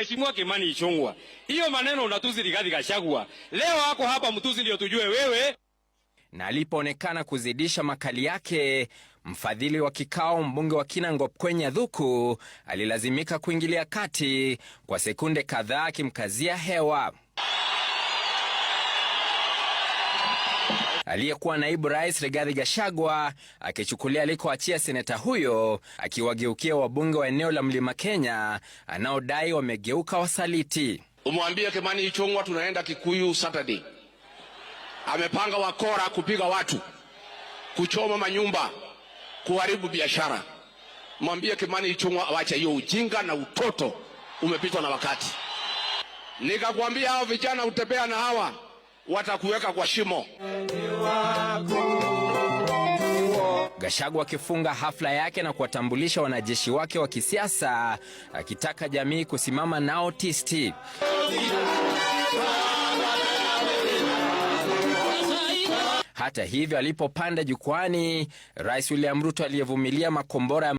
Mheshimiwa Kimani Ichung'wah, hiyo maneno unatusi Rigathi Gachagua. Leo hako hapa mtusi ndio tujue wewe. Na alipoonekana kuzidisha makali yake, mfadhili wa kikao mbunge wa Kinangop Kwenye Thuku alilazimika kuingilia kati kwa sekunde kadhaa akimkazia hewa. Aliyekuwa naibu rais Rigathi Gachagua akichukulia alikoachia seneta huyo, akiwageukia wabunge wa eneo la Mlima Kenya anaodai wamegeuka wasaliti. Umwambie Kimani Ichung'wah tunaenda Kikuyu Saturday. Amepanga wakora kupiga watu, kuchoma manyumba, kuharibu biashara. Mwambie Kimani Ichung'wah awache hiyo ujinga na utoto, umepitwa na wakati. Nikakwambia hao vijana utembea na hawa watakuweka kwa shimo. Gachagua akifunga hafla yake na kuwatambulisha wanajeshi wake wa kisiasa, akitaka jamii kusimama nao tisti. Hata hivyo, alipopanda jukwani, Rais William Ruto aliyevumilia makombora